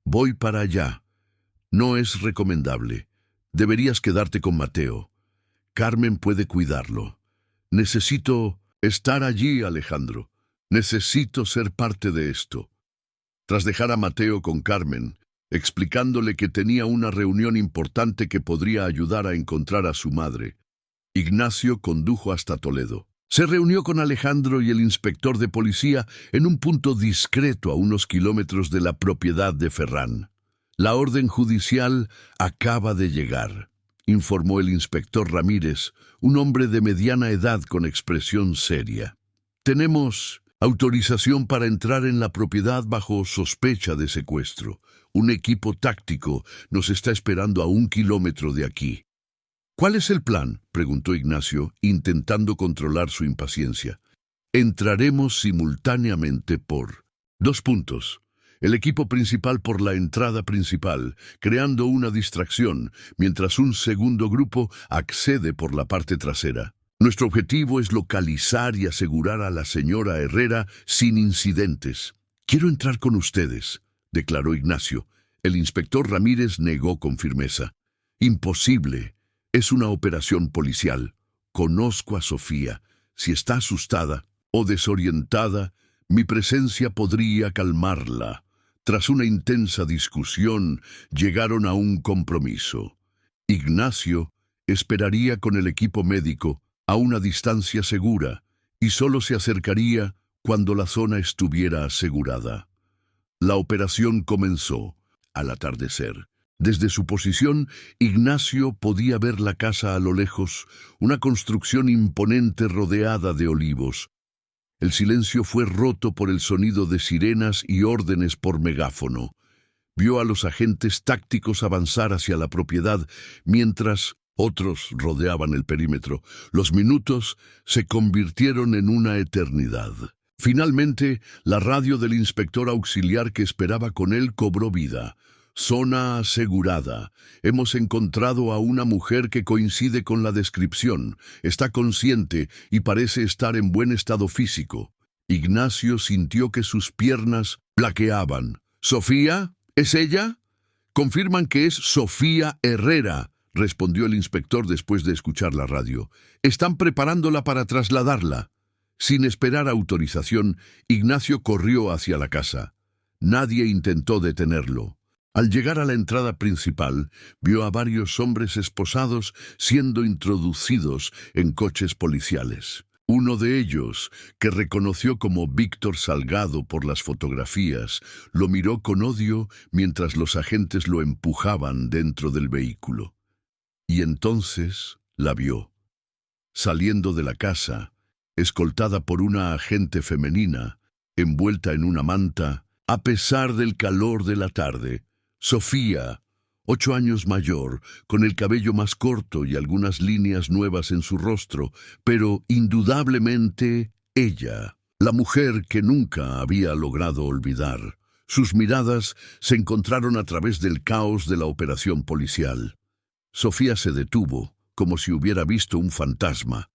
«Voy para allá. No es recomendable. Deberías quedarte con Mateo. Carmen puede cuidarlo. Necesito estar allí, Alejandro. Necesito ser parte de esto». Tras dejar a Mateo con Carmen, explicándole que tenía una reunión importante que podría ayudar a encontrar a su madre, Ignacio condujo hasta Toledo. Se reunió con Alejandro y el inspector de policía en un punto discreto a unos kilómetros de la propiedad de Ferran. «La orden judicial acaba de llegar», informó el inspector Ramírez, un hombre de mediana edad con expresión seria. «Tenemos autorización para entrar en la propiedad bajo sospecha de secuestro. Un equipo táctico nos está esperando a 1 kilómetro de aquí». «¿Cuál es el plan?», preguntó Ignacio, intentando controlar su impaciencia. «Entraremos simultáneamente por 2 puntos. El equipo principal por la entrada principal, creando una distracción, mientras un segundo grupo accede por la parte trasera. Nuestro objetivo es localizar y asegurar a la señora Herrera sin incidentes». «Quiero entrar con ustedes», declaró Ignacio. El inspector Ramírez negó con firmeza. «Imposible. Es una operación policial. Conozco a Sofía. Si está asustada o desorientada, mi presencia podría calmarla». Tras una intensa discusión, llegaron a un compromiso. Ignacio esperaría con el equipo médico a una distancia segura y solo se acercaría cuando la zona estuviera asegurada. La operación comenzó al atardecer. Desde su posición, Ignacio podía ver la casa a lo lejos, una construcción imponente rodeada de olivos. El silencio fue roto por el sonido de sirenas y órdenes por megáfono. Vio a los agentes tácticos avanzar hacia la propiedad, mientras otros rodeaban el perímetro. Los minutos se convirtieron en una eternidad. Finalmente, la radio del inspector auxiliar que esperaba con él cobró vida. «Zona asegurada. Hemos encontrado a una mujer que coincide con la descripción. Está consciente y parece estar en buen estado físico». Ignacio sintió que sus piernas flaqueaban. «¿Sofía? ¿Es ella?». «Confirman que es Sofía Herrera», respondió el inspector después de escuchar la radio. «Están preparándola para trasladarla». Sin esperar autorización, Ignacio corrió hacia la casa. Nadie intentó detenerlo. Al llegar a la entrada principal, vio a varios hombres esposados siendo introducidos en coches policiales. Uno de ellos, que reconoció como Víctor Salgado por las fotografías, lo miró con odio mientras los agentes lo empujaban dentro del vehículo. Y entonces la vio, saliendo de la casa, escoltada por una agente femenina, envuelta en una manta, a pesar del calor de la tarde. Sofía, 8 años mayor, con el cabello más corto y algunas líneas nuevas en su rostro, pero indudablemente ella, la mujer que nunca había logrado olvidar. Sus miradas se encontraron a través del caos de la operación policial. Sofía se detuvo, como si hubiera visto un fantasma.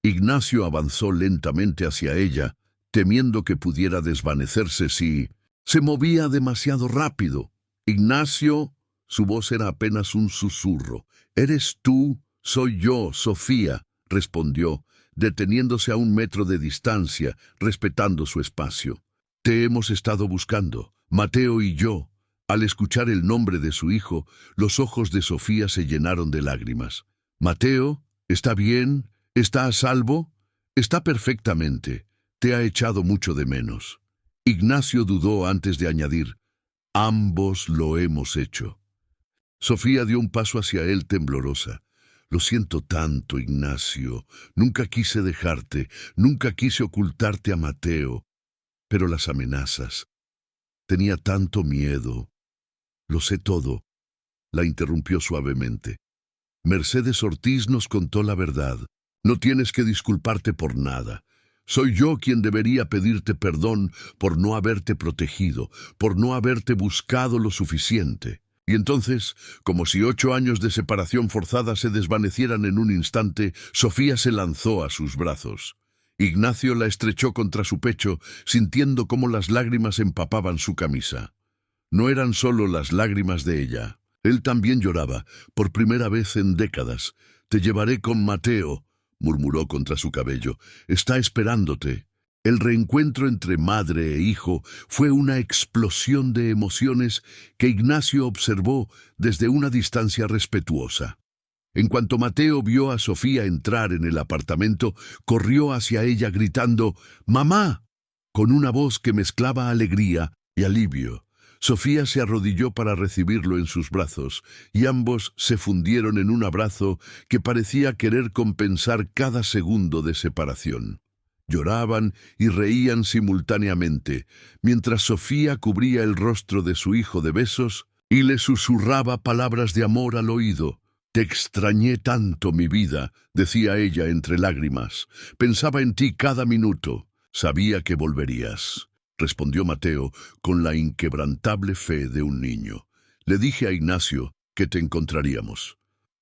Ignacio avanzó lentamente hacia ella, temiendo que pudiera desvanecerse si se movía demasiado rápido. Ignacio, su voz era apenas un susurro. «¿Eres tú? Soy yo, Sofía», respondió, deteniéndose a 1 metro de distancia, respetando su espacio. «Te hemos estado buscando, Mateo y yo». Al escuchar el nombre de su hijo, los ojos de Sofía se llenaron de lágrimas. «Mateo, ¿está bien? ¿Está a salvo?» «Está perfectamente. Te ha echado mucho de menos». Ignacio dudó antes de añadir: «Ambos lo hemos hecho». Sofía dio un paso hacia él temblorosa. «Lo siento tanto, Ignacio. Nunca quise dejarte, nunca quise ocultarte a Mateo. Pero las amenazas. Tenía tanto miedo». «Lo sé todo», la interrumpió suavemente. «Mercedes Ortiz nos contó la verdad. No tienes que disculparte por nada. Soy yo quien debería pedirte perdón por no haberte protegido, por no haberte buscado lo suficiente». Y entonces, como si 8 años de separación forzada se desvanecieran en un instante, Sofía se lanzó a sus brazos. Ignacio la estrechó contra su pecho, sintiendo cómo las lágrimas empapaban su camisa. No eran solo las lágrimas de ella. Él también lloraba, por primera vez en décadas. «Te llevaré con Mateo», murmuró contra su cabello. «Está esperándote». El reencuentro entre madre e hijo fue una explosión de emociones que Ignacio observó desde una distancia respetuosa. En cuanto Mateo vio a Sofía entrar en el apartamento, corrió hacia ella gritando «¡Mamá!», con una voz que mezclaba alegría y alivio. Sofía se arrodilló para recibirlo en sus brazos, y ambos se fundieron en un abrazo que parecía querer compensar cada segundo de separación. Lloraban y reían simultáneamente, mientras Sofía cubría el rostro de su hijo de besos y le susurraba palabras de amor al oído. «Te extrañé tanto, mi vida», decía ella entre lágrimas. «Pensaba en ti cada minuto. Sabía que volverías», respondió Mateo con la inquebrantable fe de un niño. «Le dije a Ignacio que te encontraríamos».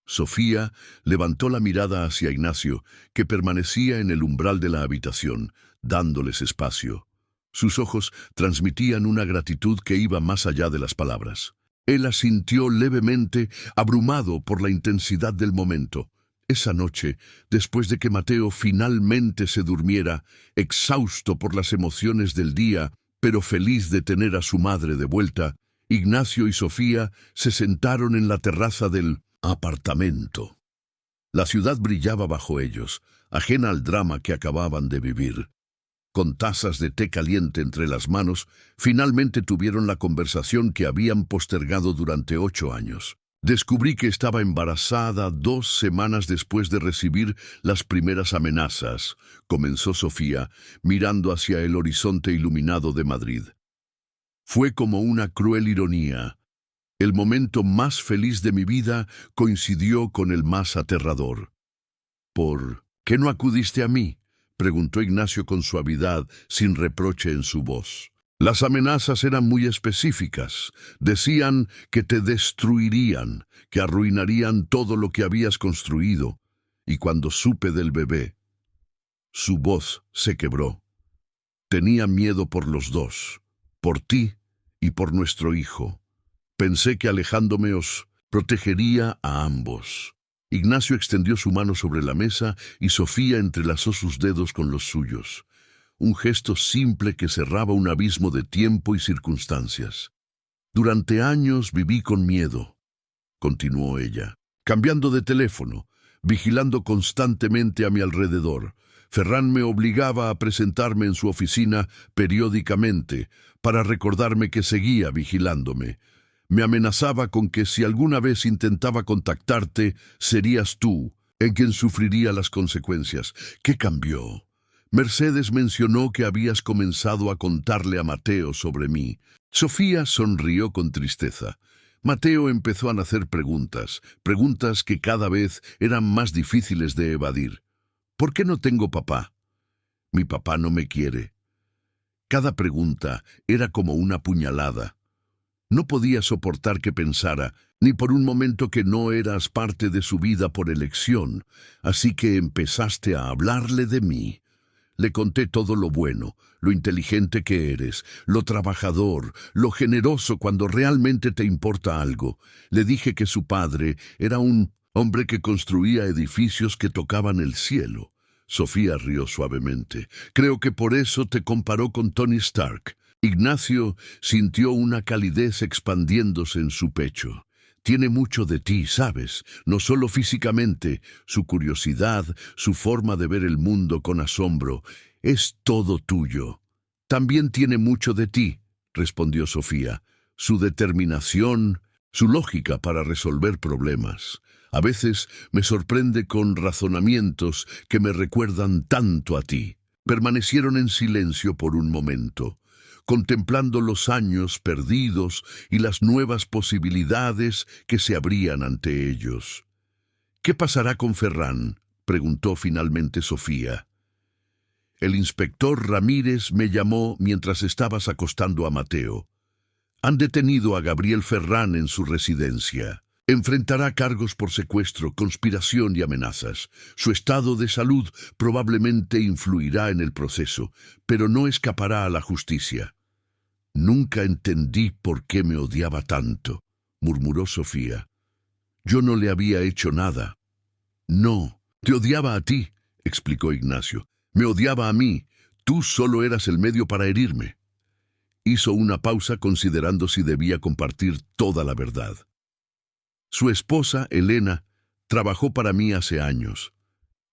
Sofía levantó la mirada hacia Ignacio, que permanecía en el umbral de la habitación, dándoles espacio. Sus ojos transmitían una gratitud que iba más allá de las palabras. Él asintió levemente, abrumado por la intensidad del momento. Esa noche, después de que Mateo finalmente se durmiera, exhausto por las emociones del día, pero feliz de tener a su madre de vuelta, Ignacio y Sofía se sentaron en la terraza del apartamento. La ciudad brillaba bajo ellos, ajena al drama que acababan de vivir. Con tazas de té caliente entre las manos, finalmente tuvieron la conversación que habían postergado durante 8 años. «Descubrí que estaba embarazada 2 semanas después de recibir las primeras amenazas», comenzó Sofía, mirando hacia el horizonte iluminado de Madrid. «Fue como una cruel ironía. El momento más feliz de mi vida coincidió con el más aterrador». «¿Por qué no acudiste a mí?», preguntó Ignacio con suavidad, sin reproche en su voz. «Las amenazas eran muy específicas. Decían que te destruirían, que arruinarían todo lo que habías construido. Y cuando supe del bebé...». Su voz se quebró. «Tenía miedo por los dos, por ti y por nuestro hijo. Pensé que alejándome os protegería a ambos». Ignacio extendió su mano sobre la mesa y Sofía entrelazó sus dedos con los suyos. Un gesto simple que cerraba un abismo de tiempo y circunstancias. «Durante años viví con miedo», continuó ella, «cambiando de teléfono, vigilando constantemente a mi alrededor. Ferran me obligaba a presentarme en su oficina periódicamente para recordarme que seguía vigilándome. Me amenazaba con que si alguna vez intentaba contactarte, serías tú, en quien sufriría las consecuencias. ¿Qué cambió? Mercedes mencionó que habías comenzado a contarle a Mateo sobre mí». Sofía sonrió con tristeza. Mateo empezó a hacer preguntas que cada vez eran más difíciles de evadir. «¿Por qué no tengo papá?». «Mi papá no me quiere». Cada pregunta era como una puñalada. No podía soportar que pensara, ni por un momento, que no eras parte de su vida por elección, así que empezaste a hablarle de mí. Le conté todo lo bueno, lo inteligente que eres, lo trabajador, lo generoso cuando realmente te importa algo. Le dije que su padre era un hombre que construía edificios que tocaban el cielo. Sofía rió suavemente. Creo que por eso te comparó con Tony Stark. Ignacio sintió una calidez expandiéndose en su pecho. Tiene mucho de ti, ¿sabes? No solo físicamente, su curiosidad, su forma de ver el mundo con asombro, es todo tuyo. También tiene mucho de ti, respondió Sofía, su determinación, su lógica para resolver problemas. A veces me sorprende con razonamientos que me recuerdan tanto a ti. Permanecieron en silencio por un momento, contemplando los años perdidos y las nuevas posibilidades que se abrían ante ellos. ¿Qué pasará con Ferran?, preguntó finalmente Sofía. El inspector Ramírez me llamó mientras estabas acostando a Mateo. Han detenido a Gabriel Ferran en su residencia. Enfrentará cargos por secuestro, conspiración y amenazas. Su estado de salud probablemente influirá en el proceso, pero no escapará a la justicia. Nunca entendí por qué me odiaba tanto, murmuró Sofía. Yo no le había hecho nada. No, te odiaba a ti, explicó Ignacio. Me odiaba a mí. Tú solo eras el medio para herirme. Hizo una pausa considerando si debía compartir toda la verdad. Su esposa, Elena, trabajó para mí hace años.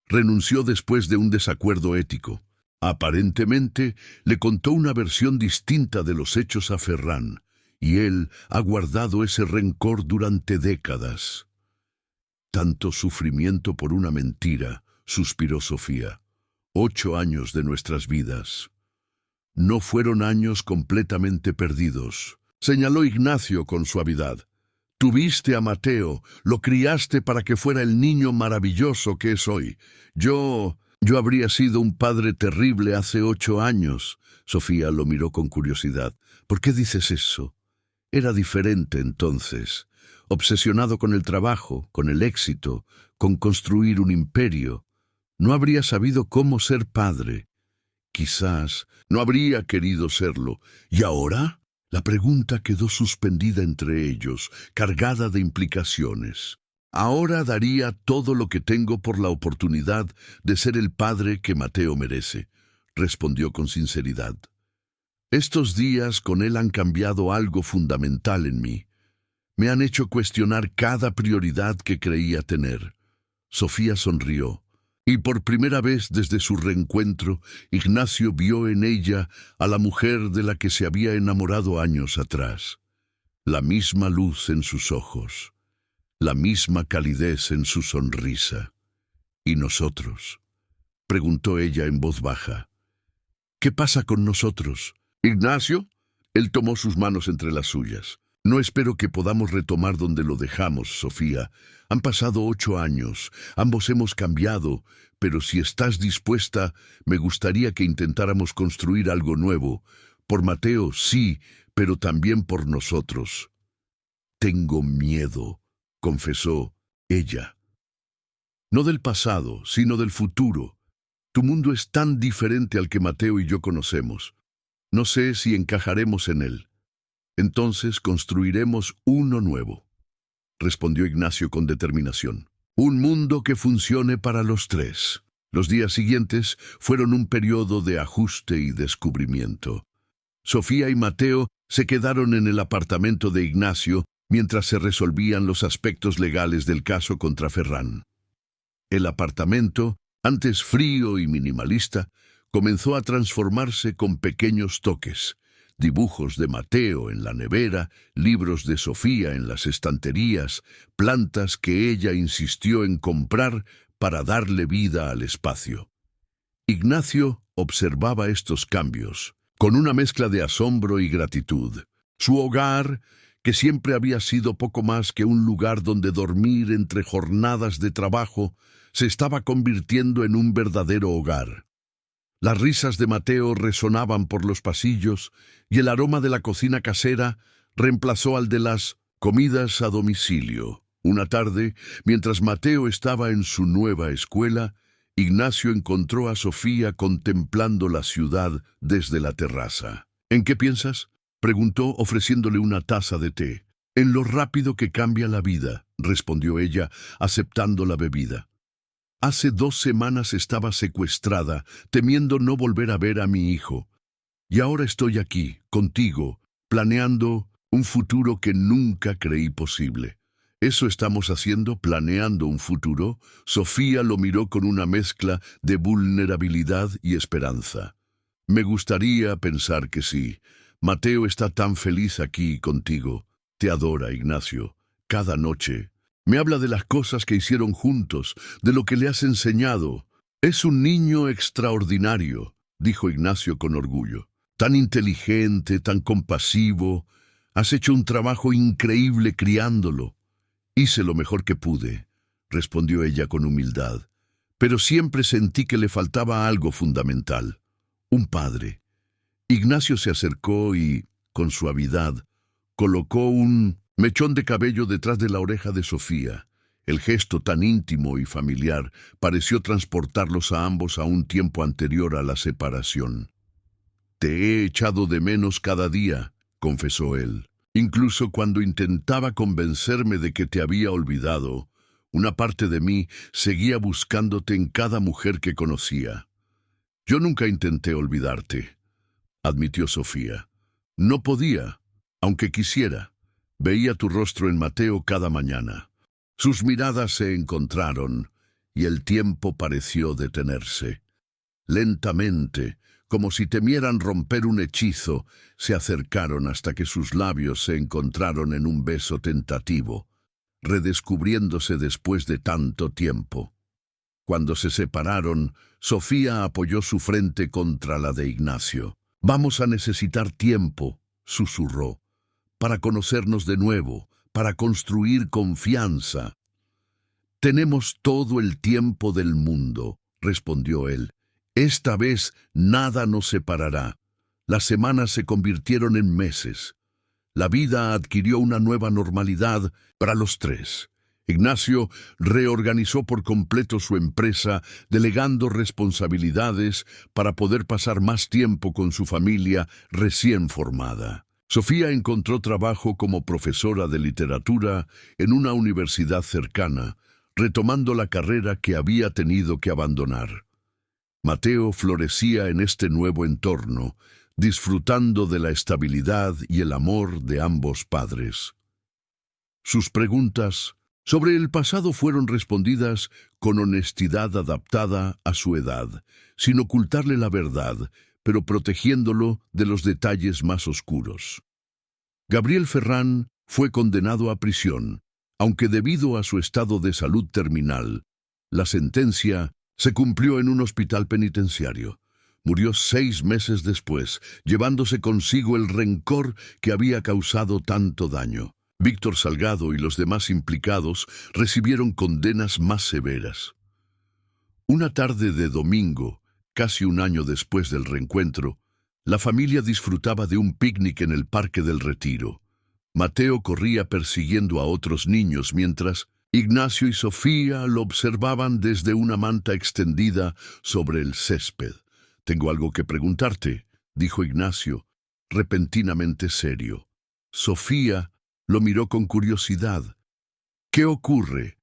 Renunció después de un desacuerdo ético. Aparentemente, le contó una versión distinta de los hechos a Ferran, y él ha guardado ese rencor durante décadas. Tanto sufrimiento por una mentira, suspiró Sofía. 8 años de nuestras vidas. No fueron años completamente perdidos, señaló Ignacio con suavidad. Tuviste a Mateo, lo criaste para que fuera el niño maravilloso que es hoy. Yo habría sido un padre terrible hace 8 años. Sofía lo miró con curiosidad. ¿Por qué dices eso? Era diferente entonces. Obsesionado con el trabajo, con el éxito, con construir un imperio. No habría sabido cómo ser padre. Quizás no habría querido serlo. ¿Y ahora? La pregunta quedó suspendida entre ellos, cargada de implicaciones. Ahora daría todo lo que tengo por la oportunidad de ser el padre que Mateo merece, respondió con sinceridad. Estos días con él han cambiado algo fundamental en mí. Me han hecho cuestionar cada prioridad que creía tener. Sofía sonrió. Y por primera vez desde su reencuentro, Ignacio vio en ella a la mujer de la que se había enamorado años atrás. La misma luz en sus ojos, la misma calidez en su sonrisa. ¿Y nosotros?, preguntó ella en voz baja. ¿Qué pasa con nosotros? ¿Ignacio? Él tomó sus manos entre las suyas. No espero que podamos retomar donde lo dejamos, Sofía. Han pasado 8 años, ambos hemos cambiado, pero si estás dispuesta, me gustaría que intentáramos construir algo nuevo. Por Mateo, sí, pero también por nosotros. Tengo miedo, confesó ella. No del pasado, sino del futuro. Tu mundo es tan diferente al que Mateo y yo conocemos. No sé si encajaremos en él. Entonces construiremos uno nuevo, respondió Ignacio con determinación. Un mundo que funcione para los 3. Los días siguientes fueron un periodo de ajuste y descubrimiento. Sofía y Mateo se quedaron en el apartamento de Ignacio mientras se resolvían los aspectos legales del caso contra Ferran. El apartamento, antes frío y minimalista, comenzó a transformarse con pequeños toques. Dibujos de Mateo en la nevera, libros de Sofía en las estanterías, plantas que ella insistió en comprar para darle vida al espacio. Ignacio observaba estos cambios, con una mezcla de asombro y gratitud. Su hogar, que siempre había sido poco más que un lugar donde dormir entre jornadas de trabajo, se estaba convirtiendo en un verdadero hogar. Las risas de Mateo resonaban por los pasillos y el aroma de la cocina casera reemplazó al de las comidas a domicilio. Una tarde, mientras Mateo estaba en su nueva escuela, Ignacio encontró a Sofía contemplando la ciudad desde la terraza. «¿En qué piensas?», preguntó ofreciéndole una taza de té. «En lo rápido que cambia la vida», respondió ella, aceptando la bebida. «Hace 2 semanas estaba secuestrada, temiendo no volver a ver a mi hijo. Y ahora estoy aquí, contigo, planeando un futuro que nunca creí posible». «¿Eso estamos haciendo, planeando un futuro?». Sofía lo miró con una mezcla de vulnerabilidad y esperanza. «Me gustaría pensar que sí. Mateo está tan feliz aquí contigo. Te adora, Ignacio. Cada noche me habla de las cosas que hicieron juntos, de lo que le has enseñado. Es un niño extraordinario», dijo Ignacio con orgullo. «Tan inteligente, tan compasivo. Has hecho un trabajo increíble criándolo». «Hice lo mejor que pude», respondió ella con humildad, «pero siempre sentí que le faltaba algo fundamental. Un padre». Ignacio se acercó y, con suavidad, colocó un mechón de cabello detrás de la oreja de Sofía. El gesto tan íntimo y familiar pareció transportarlos a ambos a un tiempo anterior a la separación. «Te he echado de menos cada día», confesó él. «Incluso cuando intentaba convencerme de que te había olvidado, una parte de mí seguía buscándote en cada mujer que conocía». «Yo nunca intenté olvidarte», admitió Sofía. «No podía, aunque quisiera. Veía tu rostro en Mateo cada mañana». Sus miradas se encontraron y el tiempo pareció detenerse. Lentamente, como si temieran romper un hechizo, se acercaron hasta que sus labios se encontraron en un beso tentativo, redescubriéndose después de tanto tiempo. Cuando se separaron, Sofía apoyó su frente contra la de Ignacio. «Vamos a necesitar tiempo», susurró, «para conocernos de nuevo, para construir confianza». «Tenemos todo el tiempo del mundo», respondió él. «Esta vez nada nos separará». Las semanas se convirtieron en meses. La vida adquirió una nueva normalidad para los tres. Ignacio reorganizó por completo su empresa, delegando responsabilidades para poder pasar más tiempo con su familia recién formada. Sofía encontró trabajo como profesora de literatura en una universidad cercana, retomando la carrera que había tenido que abandonar. Mateo florecía en este nuevo entorno, disfrutando de la estabilidad y el amor de ambos padres. Sus preguntas sobre el pasado fueron respondidas con honestidad adaptada a su edad, sin ocultarle la verdad, pero protegiéndolo de los detalles más oscuros. Gabriel Ferrán fue condenado a prisión, aunque debido a su estado de salud terminal, la sentencia se cumplió en un hospital penitenciario. Murió 6 meses después, llevándose consigo el rencor que había causado tanto daño. Víctor Salgado y los demás implicados recibieron condenas más severas. Una tarde de domingo, casi un año después del reencuentro, la familia disfrutaba de un picnic en el Parque del Retiro. Mateo corría persiguiendo a otros niños mientras Ignacio y Sofía lo observaban desde una manta extendida sobre el césped. «Tengo algo que preguntarte», dijo Ignacio, repentinamente serio. Sofía lo miró con curiosidad. «¿Qué ocurre?».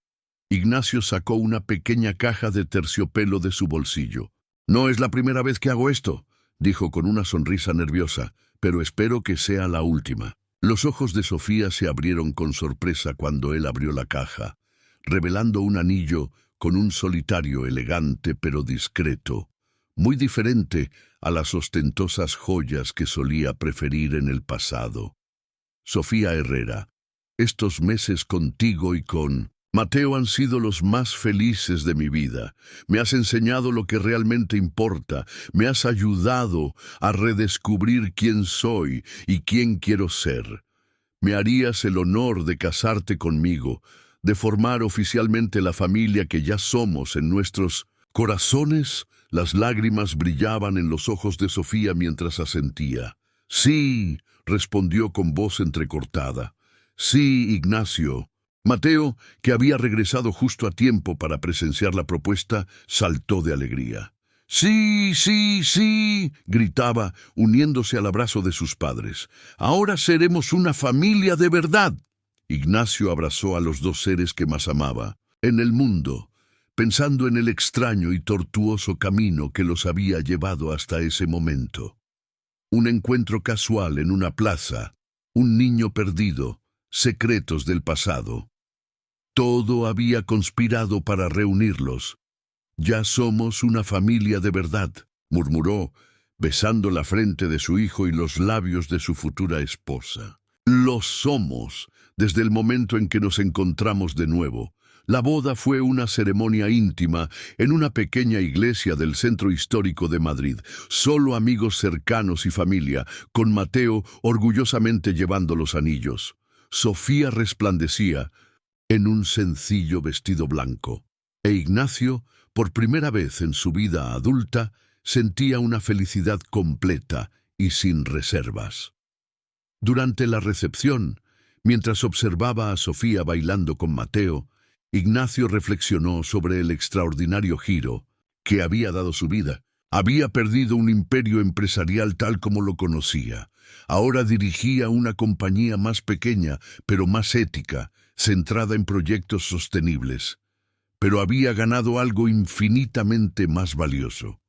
Ignacio sacó una pequeña caja de terciopelo de su bolsillo. «No es la primera vez que hago esto», dijo con una sonrisa nerviosa, «pero espero que sea la última». Los ojos de Sofía se abrieron con sorpresa cuando él abrió la caja, revelando un anillo con un solitario elegante pero discreto, muy diferente a las ostentosas joyas que solía preferir en el pasado. «Sofía Herrera, estos meses contigo y con Mateo han sido los más felices de mi vida. Me has enseñado lo que realmente importa. Me has ayudado a redescubrir quién soy y quién quiero ser. Me harías el honor de casarte conmigo, de formar oficialmente la familia que ya somos en nuestros corazones». Las lágrimas brillaban en los ojos de Sofía mientras asentía. «Sí», respondió con voz entrecortada. Sí, Ignacio. Mateo, que había regresado justo a tiempo para presenciar la propuesta, saltó de alegría. Sí, sí, sí, gritaba, uniéndose al abrazo de sus padres. Ahora seremos una familia de verdad. Ignacio abrazó a los dos seres que más amaba en el mundo, pensando en el extraño y tortuoso camino que los había llevado hasta ese momento. Un encuentro casual en una plaza, un niño perdido, secretos del pasado. Todo había conspirado para reunirlos. Ya somos una familia de verdad, murmuró, besando la frente de su hijo y los labios de su futura esposa. Lo somos, desde el momento en que nos encontramos de nuevo. La boda fue una ceremonia íntima en una pequeña iglesia del centro histórico de Madrid. Solo amigos cercanos y familia, con Mateo orgullosamente llevando los anillos. Sofía resplandecía en un sencillo vestido blanco, e Ignacio, por primera vez en su vida adulta, sentía una felicidad completa y sin reservas. Durante la recepción, mientras observaba a Sofía bailando con Mateo, Ignacio reflexionó sobre el extraordinario giro que había dado su vida. Había perdido un imperio empresarial tal como lo conocía. Ahora dirigía una compañía más pequeña, pero más ética, centrada en proyectos sostenibles. Pero había ganado algo infinitamente más valioso.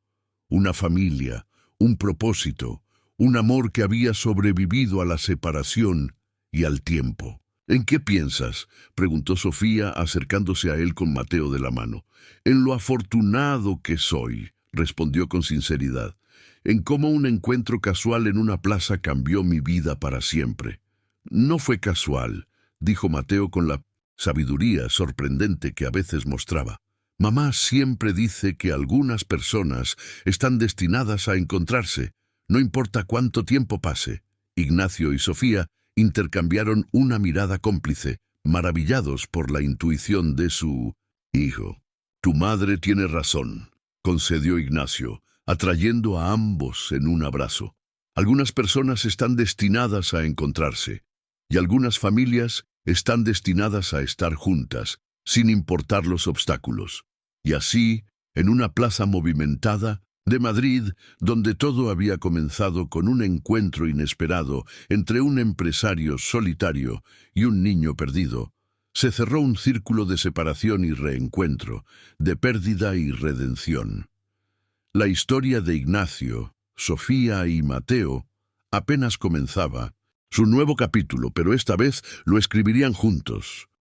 Una familia, un propósito, un amor que había sobrevivido a la separación y al tiempo. ¿En qué piensas?, preguntó Sofía, acercándose a él con Mateo de la mano. En lo afortunado que soy, respondió con sinceridad, en cómo un encuentro casual en una plaza cambió mi vida para siempre. No fue casual, dijo Mateo con la sabiduría sorprendente que a veces mostraba. Mamá siempre dice que algunas personas están destinadas a encontrarse, no importa cuánto tiempo pase. Ignacio y Sofía intercambiaron una mirada cómplice, maravillados por la intuición de su hijo. Tu madre tiene razón, concedió Ignacio, atrayendo a ambos en un abrazo. Algunas personas están destinadas a encontrarse, y algunas familias están destinadas a estar juntas, sin importar los obstáculos. Y así, en una plaza movimentada de Madrid, donde todo había comenzado con un encuentro inesperado entre un empresario solitario y un niño perdido, se cerró un círculo de separación y reencuentro, de pérdida y redención. La historia de Ignacio, Sofía y Mateo apenas comenzaba su nuevo capítulo, pero esta vez lo escribirían juntos,